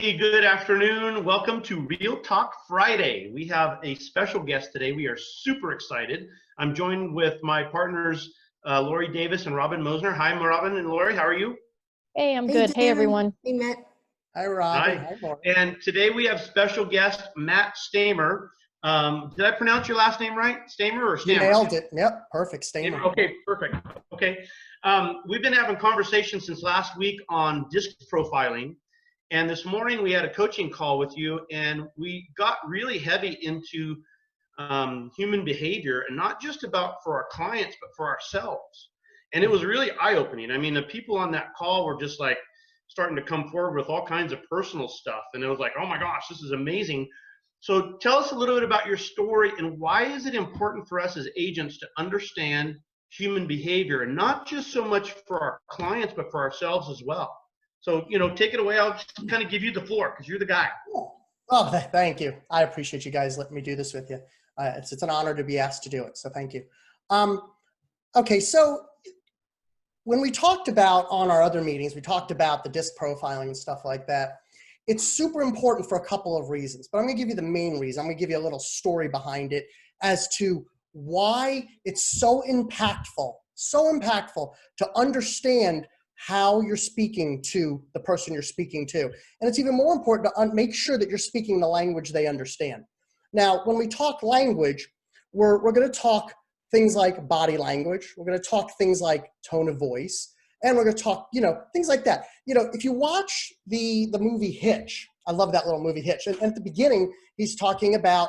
Hey, good afternoon. Welcome to Real Talk Friday. We have a special guest today. We are super excited. I'm joined with my partners, Lori Davis and Robin Mosner. Hi, Robin and Lori. How are you? Hey, I'm good. Hey, everyone. Hey, Matt. Hi, Robin. Hi. Hi, Lori. And today we have special guest Matt Stamer. Did I pronounce your last name right? Stamer or Stammer? You nailed it. Yep, perfect. Stamer. Okay, perfect. Okay. We've been having conversations since last week on disc profiling. And this morning we had a coaching call with you, and we got really heavy into human behavior, and not just about for our clients, but for ourselves. And it was really eye-opening. I mean, the people on that call were just like starting to come forward with all kinds of personal stuff. And it was like, oh my gosh, this is amazing. So tell us a little bit about your story, and why is it important for us as agents to understand human behavior, and not just so much for our clients, but for ourselves as well. So, take it away. I'll just kind of give you the floor because you're the guy. Oh, thank you. I appreciate you guys letting me do this with you. It's an honor to be asked to do it. So thank you. Okay. So when we talked about on our other meetings, we talked about the disc profiling and stuff like that. It's super important for a couple of reasons, but I'm going to give you the main reason. I'm going to give you a little story behind it as to why it's so impactful to understand how you're speaking to the person you're speaking to. And it's even more important to make sure that you're speaking the language they understand. Now, when we talk language, we're going to talk things like body language. We're going to talk things like tone of voice. And we're going to talk, things like that. If you watch the movie Hitch, I love that little movie Hitch. And at the beginning, he's talking about,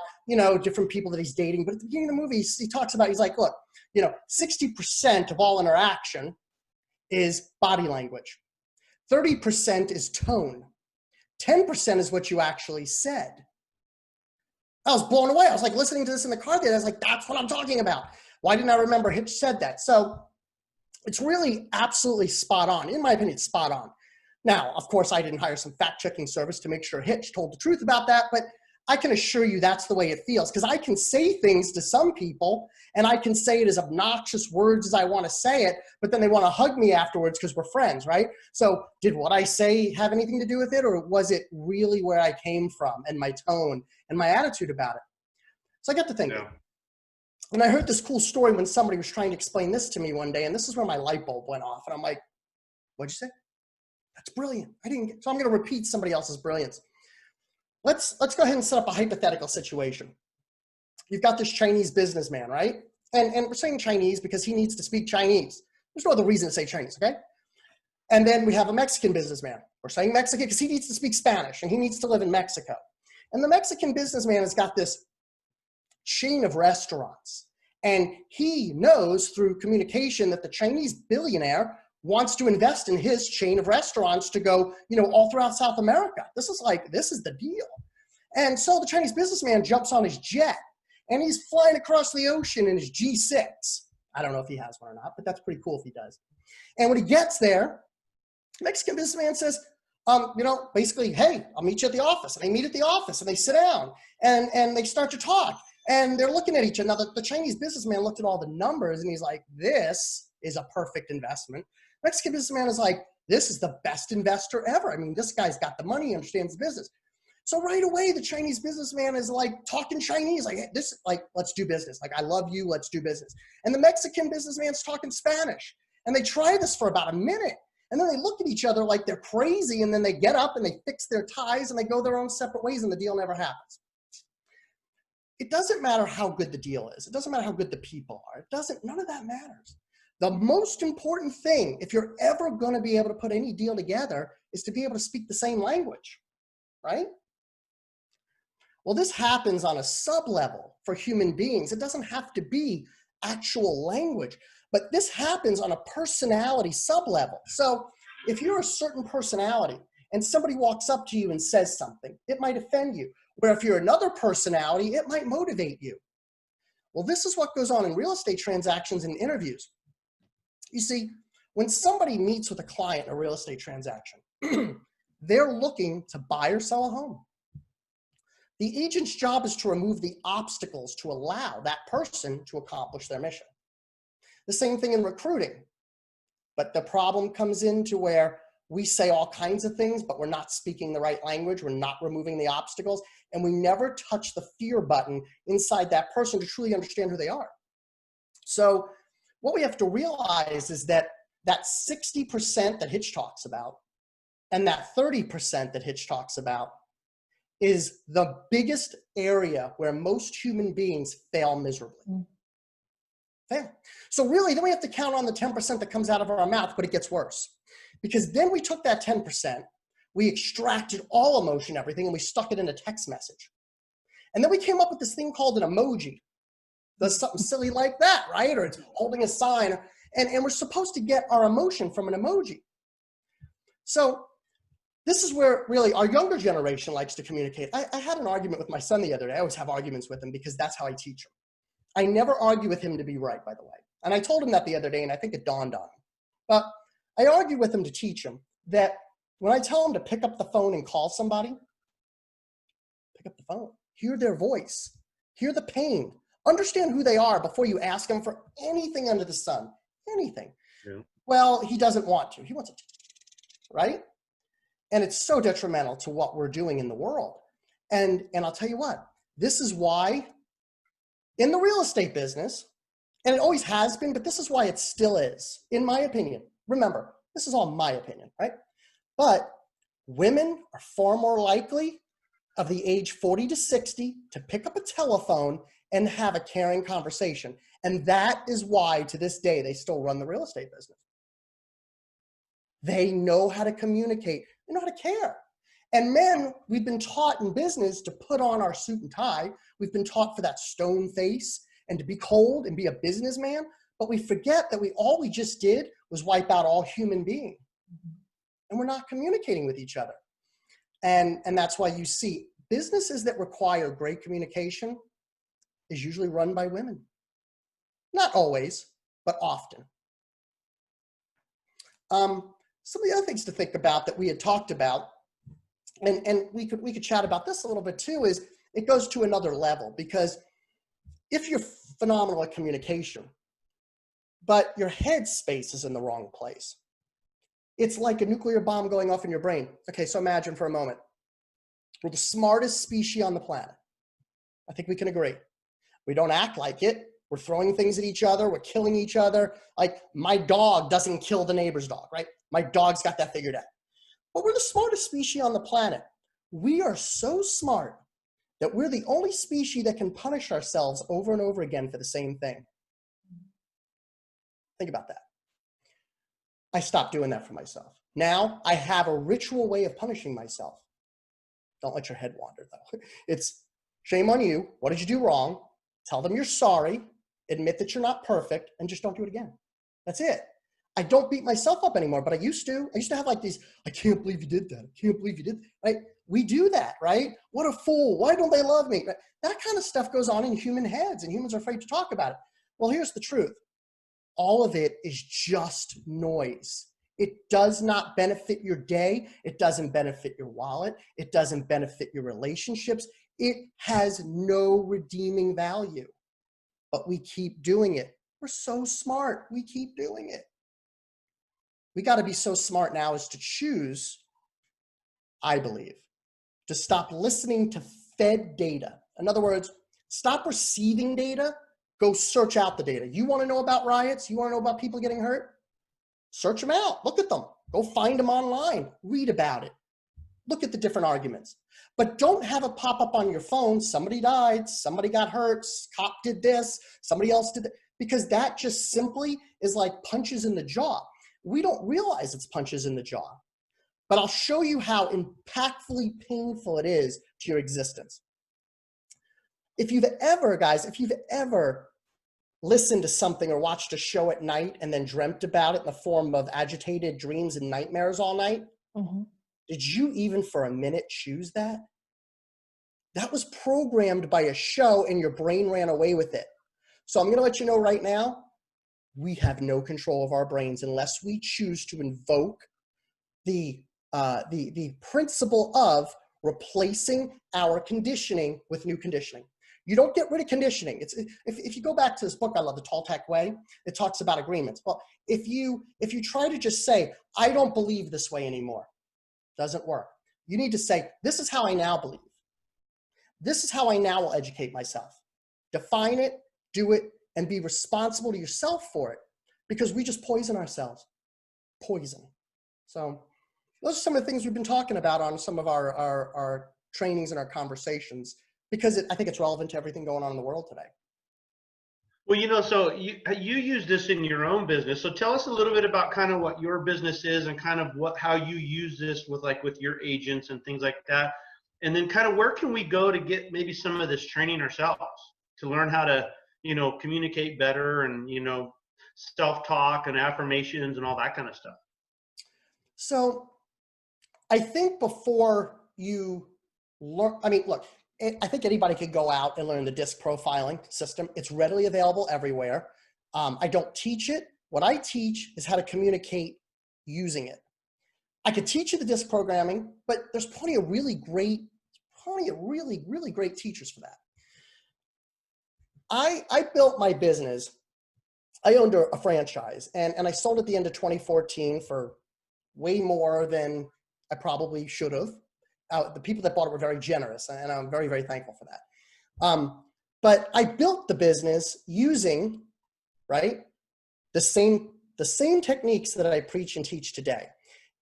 different people that he's dating. But at the beginning of the movie, he talks about, he's like, look, 60% of all interaction is body language. 30% is tone. 10% is what you actually said. I was blown away. I was like listening to this in the car there. I was like, that's what I'm talking about. Why didn't I remember Hitch said that? So it's really absolutely spot on. In my opinion, it's spot on. Now, of course, I didn't hire some fact-checking service to make sure Hitch told the truth about that, but I can assure you that's the way it feels, because I can say things to some people and I can say it as obnoxious words as I want to say it, but then they want to hug me afterwards because we're friends, right? So did what I say have anything to do with it, or was it really where I came from and my tone and my attitude about it? So I got to thinking. Yeah. And I heard this cool story when somebody was trying to explain this to me one day, and this is where my light bulb went off. And I'm like, what'd you say? That's brilliant. So I'm going to repeat somebody else's brilliance. Let's go ahead and set up a hypothetical situation. You've got this Chinese businessman, right? And we're saying Chinese because he needs to speak Chinese. There's no other reason to say Chinese, okay? And then we have a Mexican businessman. We're saying Mexican because he needs to speak Spanish and he needs to live in Mexico. And the Mexican businessman has got this chain of restaurants. And he knows through communication that the Chinese billionaire wants to invest in his chain of restaurants to go, all throughout South America. This is the deal. And so the Chinese businessman jumps on his jet and he's flying across the ocean in his G6. I don't know if he has one or not, but that's pretty cool if he does. And when he gets there, the Mexican businessman says, basically, hey, I'll meet you at the office. And they meet at the office and they sit down and they start to talk. And they're looking at each other. Now, the Chinese businessman looked at all the numbers and he's like, this is a perfect investment. Mexican businessman is like, this is the best investor ever. I mean, this guy's got the money, understands the business. So right away, the Chinese businessman is like talking Chinese, like, hey, let's do business. Like, I love you, let's do business. And the Mexican businessman's talking Spanish. And they try this for about a minute. And then they look at each other like they're crazy. And then they get up and they fix their ties and they go their own separate ways and the deal never happens. It doesn't matter how good the deal is. It doesn't matter how good the people are. None of that matters. The most important thing, if you're ever going to be able to put any deal together, is to be able to speak the same language, right? Well, this happens on a sub-level for human beings. It doesn't have to be actual language, but this happens on a personality sub-level. So if you're a certain personality and somebody walks up to you and says something, it might offend you. Where if you're another personality, it might motivate you. Well, this is what goes on in real estate transactions and interviews. You see, when somebody meets with a client in a real estate transaction, they're looking to buy or sell a home. The agent's job is to remove the obstacles to allow that person to accomplish their mission. The same thing in recruiting. But the problem comes into where we say all kinds of things, but we're not speaking the right language. We're not removing the obstacles. And we never touch the fear button inside that person to truly understand who they are. So what we have to realize is that 60% that Hitch talks about and that 30% that Hitch talks about is the biggest area where most human beings fail miserably. Fail. So really, then we have to count on the 10% that comes out of our mouth, but it gets worse. Because then we took that 10%, we extracted all emotion, everything, and we stuck it in a text message. And then we came up with this thing called an emoji. Does something silly like that, right? Or it's holding a sign. And we're supposed to get our emotion from an emoji. So this is where really our younger generation likes to communicate. I had an argument with my son the other day. I always have arguments with him because that's how I teach him. I never argue with him to be right, by the way. And I told him that the other day, and I think it dawned on him. But I argue with him to teach him that when I tell him to pick up the phone and call somebody, pick up the phone, hear their voice, hear the pain, understand who they are before you ask them for anything under the sun, anything. Yeah. Well, he doesn't want to. He wants to, right? And it's so detrimental to what we're doing in the world. And I'll tell you what, this is why in the real estate business, and it always has been, but this is why it still is, in my opinion. Remember, this is all my opinion, right? But women are far more likely of the age 40 to 60 to pick up a telephone and have a caring conversation. And that is why to this day, they still run the real estate business. They know how to communicate. They know how to care. And men, we've been taught in business to put on our suit and tie. We've been taught for that stone face and to be cold and be a businessman. But we forget that all we just did was wipe out all human being. And we're not communicating with each other. And that's why you see businesses that require great communication is usually run by women. Not always, but often. Some of the other things to think about that we had talked about, and we could chat about this a little bit too, is it goes to another level. Because if you're phenomenal at communication, but your head space is in the wrong place, it's like a nuclear bomb going off in your brain. Okay, so imagine for a moment, we're the smartest species on the planet. I think we can agree. We don't act like it. We're throwing things at each other. We're killing each other. Like my dog doesn't kill the neighbor's dog, right? My dog's got that figured out. But we're the smartest species on the planet. We are so smart that we're the only species that can punish ourselves over and over again for the same thing. Think about that. I stopped doing that for myself. Now I have a ritual way of punishing myself. Don't let your head wander though. It's shame on you. What did you do wrong? Tell them you're sorry. Admit that you're not perfect and just don't do it again. That's it. I don't beat myself up anymore, but I used to. I used to have like these, I can't believe you did that. I can't believe you did that. Right? We do that, right? What a fool. Why don't they love me? Right? That kind of stuff goes on in human heads and humans are afraid to talk about it. Well, here's the truth. All of it is just noise. It does not benefit your day. It doesn't benefit your wallet. It doesn't benefit your relationships. It has no redeeming value, but we keep doing it. We're so smart. We keep doing it. We got to be so smart now as to choose, I believe, to stop listening to fed data. In other words, stop receiving data. Go search out the data. You want to know about riots? You want to know about people getting hurt? Search them out. Look at them. Go find them online. Read about it. Look at the different arguments. But don't have it pop up on your phone. Somebody died. Somebody got hurt. Cop did this. Somebody else did that. Because that just simply is like punches in the jaw. We don't realize it's punches in the jaw. But I'll show you how impactfully painful it is to your existence. If you've ever listened to something or watched a show at night and then dreamt about it in the form of agitated dreams and nightmares all night, did you even for a minute choose that? That was programmed by a show and your brain ran away with it. So I'm going to let you know right now, we have no control of our brains unless we choose to invoke the principle of replacing our conditioning with new conditioning. You don't get rid of conditioning. If you go back to this book I love, The Toltec Way, it talks about agreements. Well, if you try to just say, I don't believe this way anymore, doesn't work. You need to say, this is how I now believe. This is how I now will educate myself. Define it, do it, and be responsible to yourself for it, because we just poison ourselves. Poison. So those are some of the things we've been talking about on some of our trainings and our conversations, because I think it's relevant to everything going on in the world today. Well, you know, so you use this in your own business. So tell us a little bit about kind of what your business is and kind of how you use this with your agents and things like that. And then kind of where can we go to get maybe some of this training ourselves to learn how to, you know, communicate better and, you know, self-talk and affirmations and all that kind of stuff. So I think before you learn, I mean, look, I think anybody could go out and learn the disc profiling system. It's readily available everywhere. I don't teach it. What I teach is how to communicate using it. I could teach you the disc programming, but there's plenty of really great teachers for that. I built my business. I owned a franchise, and I sold at the end of 2014 for way more than I probably should have. The people that bought it were very generous, and I'm very, very thankful for that. But I built the business using, right, the same techniques that I preach and teach today.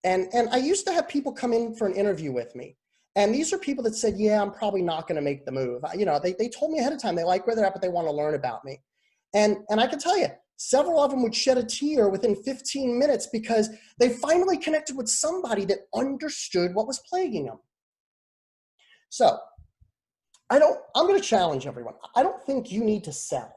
And I used to have people come in for an interview with me. And these are people that said, yeah, I'm probably not going to make the move. You know, they told me ahead of time, they like where they're at, but they want to learn about me. And I can tell you, several of them would shed a tear within 15 minutes because they finally connected with somebody that understood what was plaguing them. So I'm going to challenge everyone. I don't think you need to sell.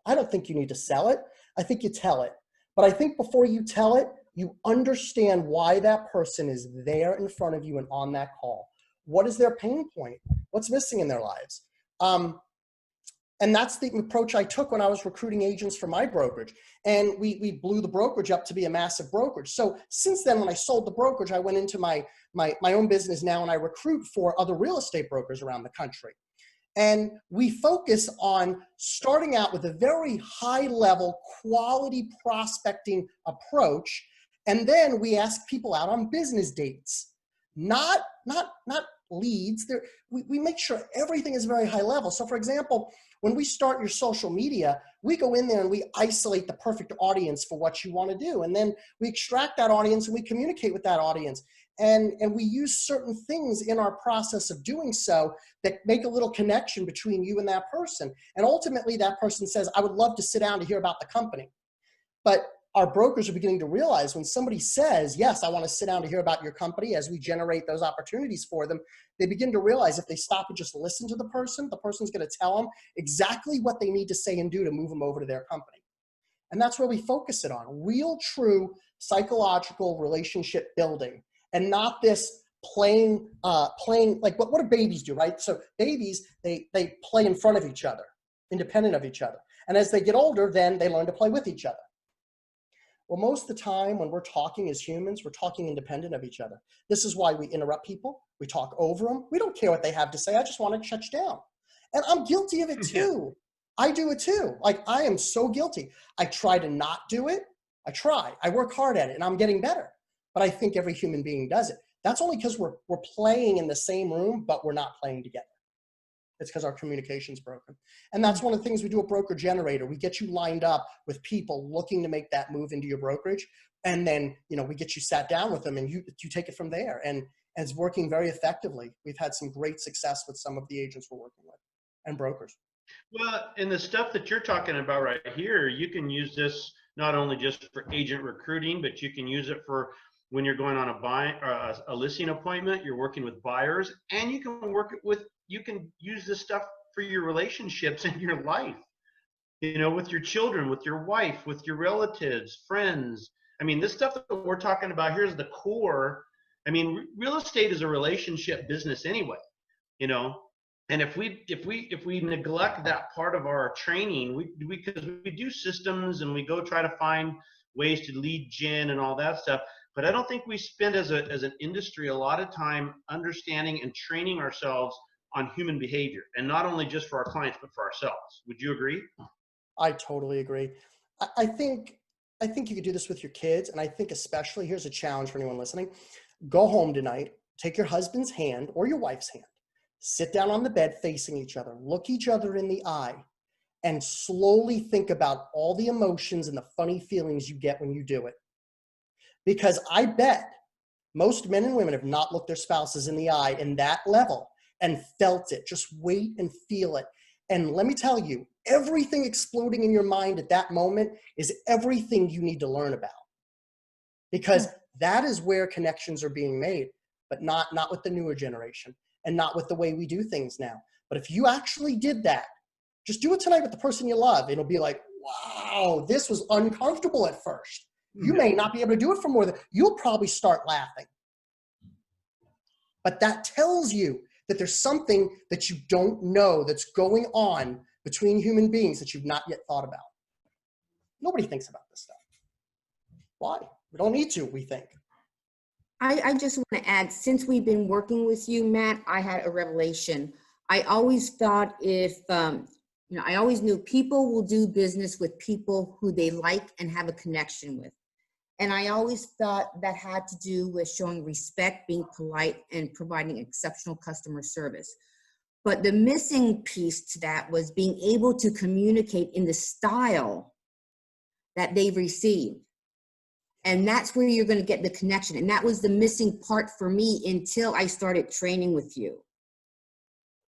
I don't think you need to sell it. I think you tell it. But I think before you tell it, you understand why that person is there in front of you and on that call. What is their pain point? What's missing in their lives? And that's the approach I took when I was recruiting agents for my brokerage. And we blew the brokerage up to be a massive brokerage. So since then, when I sold the brokerage, I went into my own business now, and I recruit for other real estate brokers around the country. And we focus on starting out with a very high level quality prospecting approach. And then we ask people out on business dates, not leads. We make sure everything is very high level. So for example, when we start your social media, we go in there and we isolate the perfect audience for what you want to do. And then we extract that audience and we communicate with that audience. And we use certain things in our process of doing so that make a little connection between you and that person. And ultimately that person says, I would love to sit down to hear about the company. But our brokers are beginning to realize when somebody says, yes, I want to sit down to hear about your company, as we generate those opportunities for them, they begin to realize if they stop and just listen to the person's going to tell them exactly what they need to say and do to move them over to their company. And that's where we focus it on, real, true psychological relationship building, and not this playing like what do babies do, right? So babies, they play in front of each other, independent of each other. And as they get older, then they learn to play with each other. Well, most of the time when we're talking as humans, we're talking independent of each other. This is why we interrupt people. We talk over them. We don't care what they have to say. I just want to shut you down. And I'm guilty of it too. I do it too. Like, I am so guilty. I try to not do it. I work hard at it, and I'm getting better. But I think every human being does it. That's only because we're playing in the same room, but we're not playing together. It's because our communication's broken. And that's one of the things we do at Broker Generator. We get you lined up with people looking to make that move into your brokerage. And then, you know, we get you sat down with them, and you take it from there. And it's working very effectively. We've had some great success with some of the agents we're working with and brokers. Well, and the stuff that you're talking about right here, you can use this not only just for agent recruiting, but you can use it for when you're going on a listing appointment, you're working with buyers, and you can use this stuff for your relationships in your life, you know, with your children, with your wife, with your relatives, friends. I mean, this stuff that we're talking about here is the core. I mean, real estate is a relationship business anyway, you know. And if we neglect that part of our training, because we do systems and we go try to find ways to lead gen and all that stuff, but I don't think we spend as an industry a lot of time understanding and training ourselves on human behavior, and not only just for our clients, but for ourselves. Would you agree? I totally agree. I think you could do this with your kids. And I think especially, here's a challenge for anyone listening. Go home tonight, take your husband's hand or your wife's hand, sit down on the bed facing each other, look each other in the eye, and slowly think about all the emotions and the funny feelings you get when you do it. Because I bet most men and women have not looked their spouses in the eye in that level and felt it. Just wait and feel it. And let me tell you, everything exploding in your mind at that moment is everything you need to learn about. Because that is where connections are being made, but not with the newer generation and not with the way we do things now. But if you actually did that, just do it tonight with the person you love. It'll be like, wow, this was uncomfortable at first. You may not be able to do it for more than, you'll probably start laughing. But that tells you that there's something that you don't know that's going on between human beings that you've not yet thought about. Nobody thinks about this stuff. Why? We don't need to, we think. I just want to add, since we've been working with you, Matt, I had a revelation. I always thought I always knew people will do business with people who they like and have a connection with. And I always thought that had to do with showing respect, being polite, and providing exceptional customer service. But the missing piece to that was being able to communicate in the style that they've received. And that's where you're going to get the connection. And that was the missing part for me until I started training with you.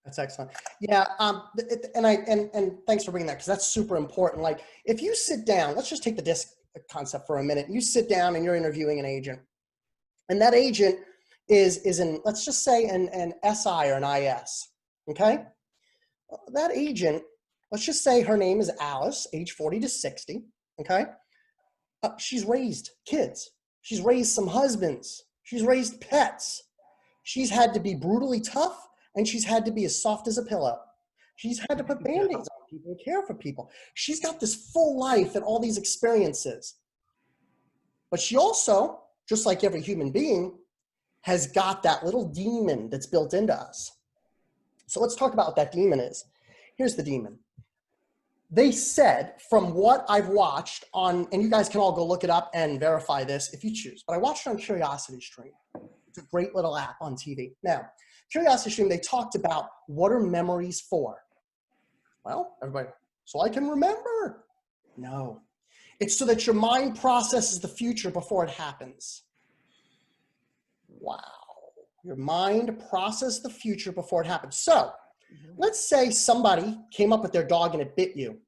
That's excellent. Yeah, and thanks for bringing that, because that's super important. Like, if you sit down, let's just take the disc concept for a minute. You sit down and you're interviewing an agent, and that agent is in, let's just say, an SI or an IS. Okay, that agent, let's just say her name is Alice, age 40 to 60. Okay, she's raised kids. She's raised some husbands. She's raised pets. She's had to be brutally tough. And she's had to be as soft as a pillow. She's had to put Band-Aids on people and care for people. She's got this full life and all these experiences. But she also, just like every human being, has got that little demon that's built into us. So let's talk about what that demon is. Here's the demon. They said, from what I've watched on, and you guys can all go look it up and verify this if you choose, but I watched it on Curiosity Stream. It's a great little app on TV. Now, Curiosity Stream, they talked about, what are memories for? Well, everybody, so I can remember. No, it's so that your mind processes the future before it happens. Wow. Your mind processes the future before it happens. So let's say somebody came up with their dog and it bit you.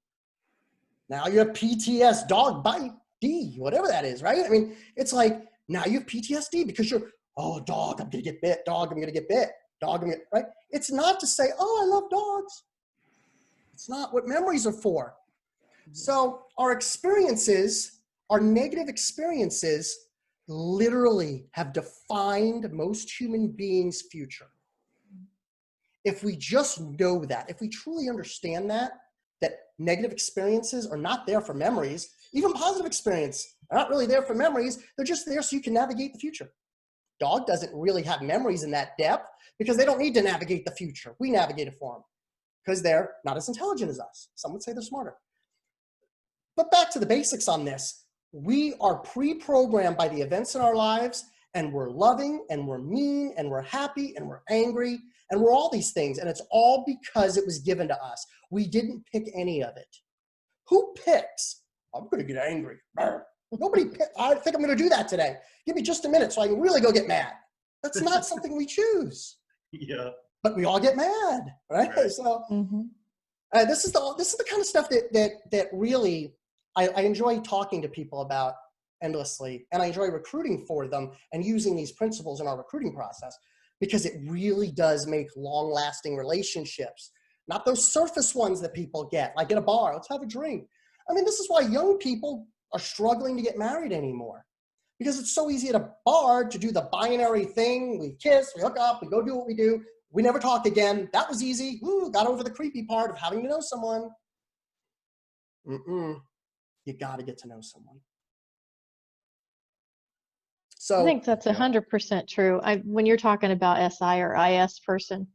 Now you have PTSD, dog bite, D, whatever that is, right? I mean, it's like, now you have PTSD because you're, oh, dog, I'm going to get bit. Dog, I'm going to get bit. Dog, I'm going to, right? It's not to say, oh, I love dogs. It's not what memories are for. So our experiences, our negative experiences, literally have defined most human beings' future. If we just know that, if we truly understand that negative experiences are not there for memories, even positive experience are not really there for memories, they're just there so you can navigate the future. Dog doesn't really have memories in that depth because they don't need to navigate the future. We navigate it for them because they're not as intelligent as us. Some would say they're smarter. But back to the basics on this. We are pre-programmed by the events in our lives, and we're loving, and we're mean, and we're happy, and we're angry, and we're all these things. And it's all because it was given to us. We didn't pick any of it. Who picks? I'm going to get angry. Nobody picked. I think I'm going to do that today. Give me just a minute so I can really go get mad. That's not something we choose. Yeah. But we all get mad, right? So this is the kind of stuff that really I enjoy talking to people about endlessly, and I enjoy recruiting for them and using these principles in our recruiting process because it really does make long-lasting relationships, not those surface ones that people get, like at a bar, let's have a drink. I mean, this is why young people are struggling to get married anymore, because it's so easy at a bar to do the binary thing. We kiss, we hook up, we go do what we do. We never talk again. That was easy. Woo, got over the creepy part of having to know someone. You got to get to know someone. So I think that's 100% true. When you're talking about SI or IS person,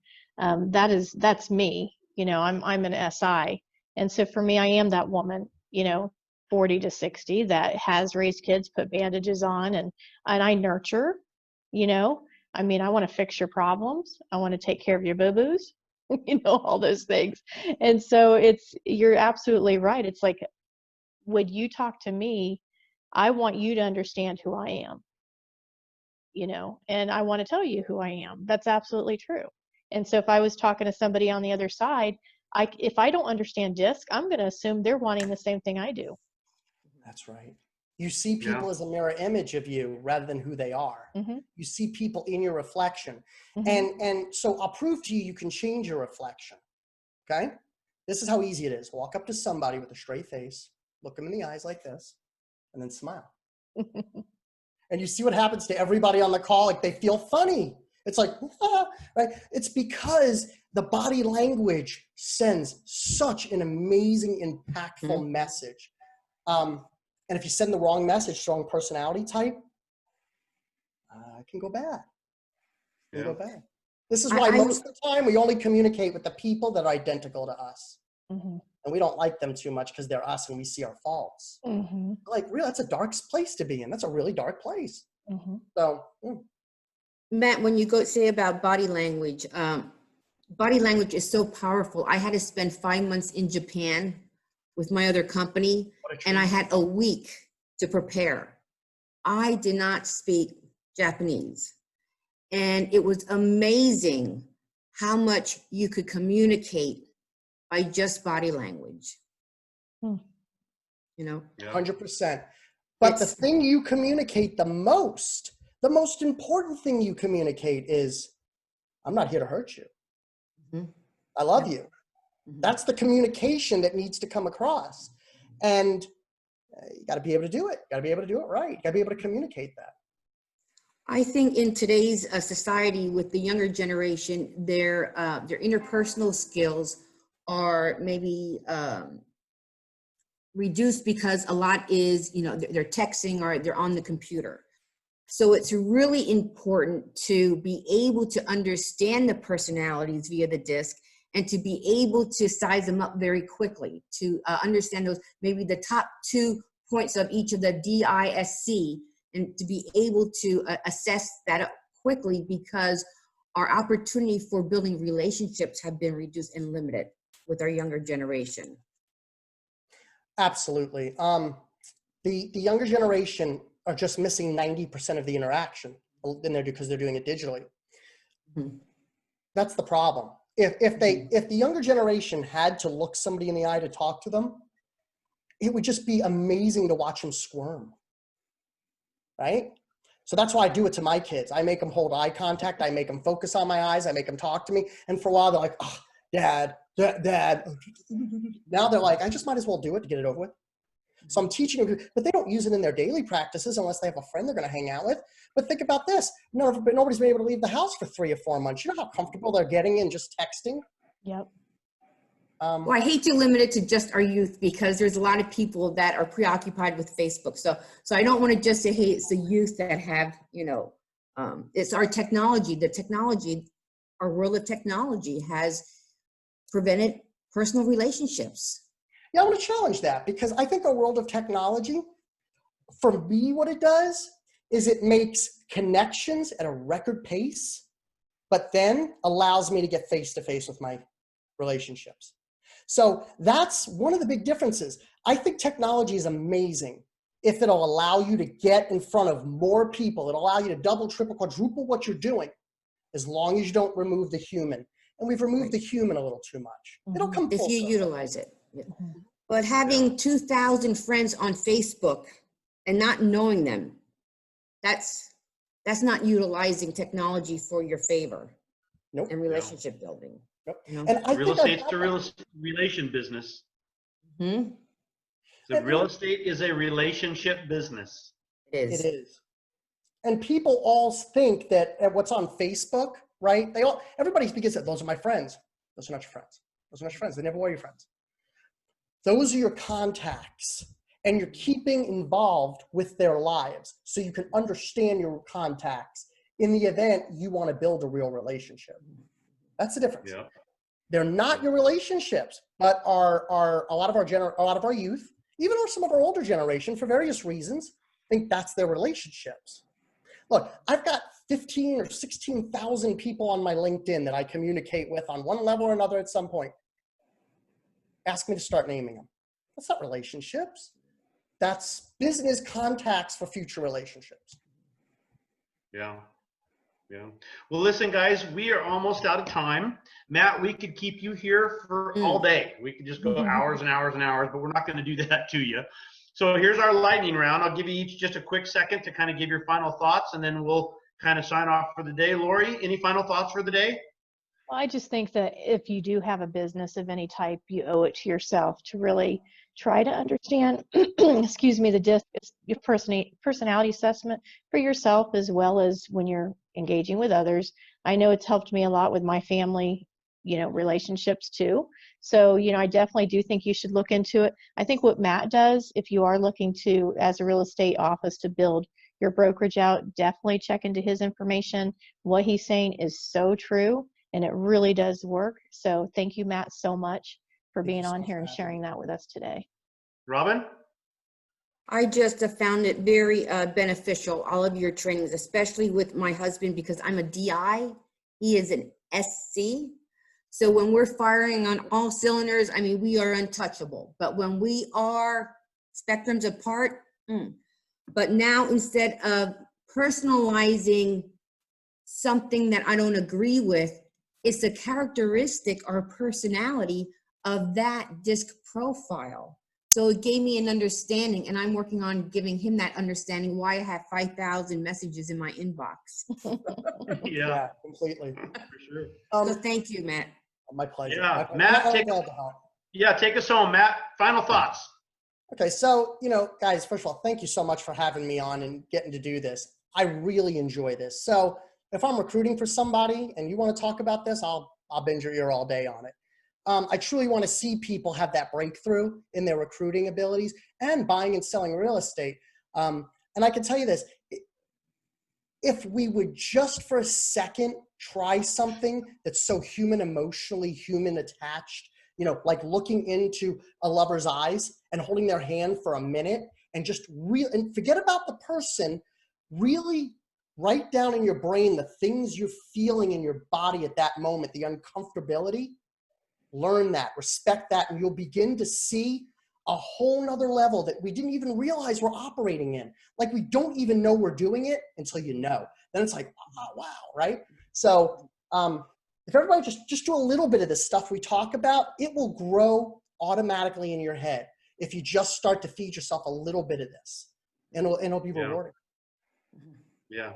That's me. I'm an SI. And so for me, I am that woman, 40 to 60 that has raised kids, put bandages on, and I nurture, I want to fix your problems. I want to take care of your boo-boos, all those things. And so you're absolutely right. It's like, when you talk to me, I want you to understand who I am, and I want to tell you who I am. That's absolutely true. And so if I was talking to somebody on the other side, if I don't understand DISC, I'm going to assume they're wanting the same thing I do. That's right. You see people as a mirror image of you rather than who they are. Mm-hmm. You see people in your reflection. Mm-hmm. And so I'll prove to you, you can change your reflection. Okay. This is how easy it is. Walk up to somebody with a straight face, look them in the eyes like this, and then smile. And you see what happens to everybody on the call. Like, they feel funny. It's like, right? It's because the body language sends such an amazing, impactful message. And if you send the wrong message, strong personality type, it can go bad. It can go bad. This is why most of the time we only communicate with the people that are identical to us. Mm-hmm. And we don't like them too much because they're us and we see our faults. Mm-hmm. Like, really, that's a dark place to be in. That's a really dark place. Mm-hmm. So, Matt, when you go say about body language is so powerful. I had to spend 5 months in Japan with my other company, and I had a week to prepare. I did not speak Japanese. And it was amazing how much you could communicate by just body language. 100%. But the thing you communicate the most important thing you communicate is, I'm not here to hurt you. Mm-hmm. I love you. Mm-hmm. That's the communication that needs to come across. And you got to be able to do it. You got to be able to do it right. You got to be able to communicate that. I think in today's society with the younger generation, their interpersonal skills are maybe reduced because a lot is, they're texting or they're on the computer. So it's really important to be able to understand the personalities via the DISC and to be able to size them up very quickly, to understand those, maybe the top 2 points of each of the DISC, and to be able to assess that quickly, because our opportunity for building relationships have been reduced and limited with our younger generation. Absolutely. The younger generation are just missing 90% of the interaction because they're doing it digitally. Mm-hmm. That's the problem. If the younger generation had to look somebody in the eye to talk to them, it would just be amazing to watch them squirm. Right? So that's why I do it to my kids. I make them hold eye contact. I make them focus on my eyes. I make them talk to me. And for a while, they're like, oh, Dad. Now they're like, I just might as well do it to get it over with. So I'm teaching them, but they don't use it in their daily practices unless they have a friend they're going to hang out with. But think about this. Nobody's been able to leave the house for 3 or 4 months. You know how comfortable they're getting in just texting? Yep. Well, I hate to limit it to just our youth, because there's a lot of people that are preoccupied with Facebook. So I don't want to just say, hey, it's the youth that have, it's our technology. Our world of technology has prevented personal relationships. Yeah, I want to challenge that, because I think our world of technology, for me, what it does is it makes connections at a record pace, but then allows me to get face-to-face with my relationships. So that's one of the big differences. I think technology is amazing if it'll allow you to get in front of more people. It'll allow you to double, triple, quadruple what you're doing, as long as you don't remove the human. And we've removed the human a little too much. It'll come full if you circle. utilize it. Yeah. But having 2,000 friends on Facebook and not knowing them, that's not utilizing technology for your favor. Nope. And relationship building. Yep. And I real estate's a relation business. Mm-hmm. So real estate is a relationship business. It is. And people all think that what's on Facebook, right? Everybody begins to, those are my friends. Those are not your friends. Those are not your friends. They never were your friends. Those are your contacts, and you're keeping involved with their lives so you can understand your contacts in the event you want to build a real relationship. That's the difference. Yeah. They're not your relationships, but are a lot of our youth, even some of our older generation, for various reasons, think that's their relationships. Look, I've got 15 or 16,000 people on my LinkedIn that I communicate with on one level or another at some point. Ask me to start naming them. That's not relationships. That's business contacts for future relationships. Yeah. Yeah. Well, listen, guys, we are almost out of time. Matt, we could keep you here for all day. We could just go hours and hours and hours, but we're not going to do that to you. So here's our lightning round. I'll give you each just a quick second to kind of give your final thoughts, and then we'll kind of sign off for the day. Lori, any final thoughts for the day? Well, I just think that if you do have a business of any type, you owe it to yourself to really try to understand, excuse me, your personality assessment for yourself, as well as when you're engaging with others. I know it's helped me a lot with my family, relationships too. So, I definitely do think you should look into it. I think what Matt does, if you are looking to, as a real estate office, to build your brokerage out, definitely check into his information. What he's saying is so true, and it really does work. So thank you, Matt, so much for being on here and sharing that with us today. Robin? I just have found it very beneficial, all of your trainings, especially with my husband, because I'm a DI. He is an SC. So when we're firing on all cylinders, I mean, we are untouchable. But when we are spectrums apart, But now instead of personalizing something that I don't agree with, it's a characteristic or personality of that disc profile. So it gave me an understanding, and I'm working on giving him that understanding why I have 5,000 messages in my inbox. Yeah, completely. For sure. So thank you, Matt. My pleasure. Yeah, I'm Matt, glad to help. take us home, Matt. Final thoughts. Okay, so, guys, first of all, thank you so much for having me on and getting to do this. I really enjoy this. So if I'm recruiting for somebody and you want to talk about this, I'll bend your ear all day on it. I truly want to see people have that breakthrough in their recruiting abilities and buying and selling real estate. And I can tell you this, if we would just for a second try something that's so emotionally human attached, like looking into a lover's eyes and holding their hand for a minute and just and forget about the person, really write down in your brain the things you're feeling in your body at that moment, the uncomfortability. Learn that, respect that, and you'll begin to see a whole nother level that we didn't even realize we're operating in. Like, we don't even know we're doing it until you know. Then it's like, oh, wow, right? So if everybody just do a little bit of this stuff we talk about, it will grow automatically in your head if you just start to feed yourself a little bit of this, and it'll be rewarding. Yeah.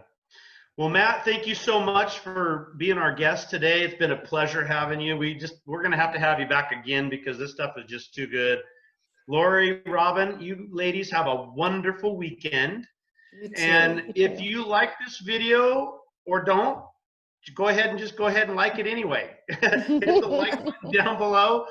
Well, Matt, thank you so much for being our guest today. It's been a pleasure having you. We're going to have you back again because this stuff is just too good. Lori, Robin, you ladies have a wonderful weekend. And if you like this video or don't, go ahead and like it anyway. Hit the like button down below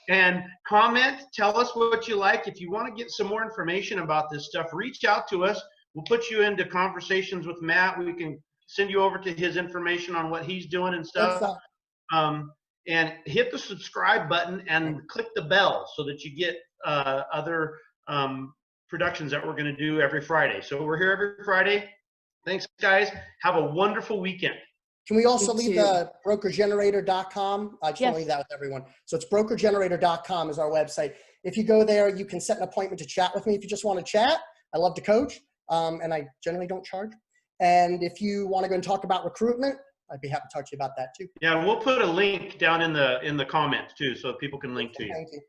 and comment. Tell us what you like. If you want to get some more information about this stuff, reach out to us. We'll put you into conversations with Matt. We can send you over to his information on what he's doing and stuff. And hit the subscribe button and click the bell so that you get other productions that we're going to do every Friday. So we're here every Friday. Thanks, guys. Have a wonderful weekend. Can we also leave the brokergenerator.com? I just want to leave that with everyone. So it's brokergenerator.com is our website. If you go there, you can set an appointment to chat with me if you just want to chat. I love to coach, and I generally don't charge. And if you want to go and talk about recruitment, I'd be happy to talk to you about that too. Yeah, we'll put a link down in the comments too, so people can link to you. Thank you.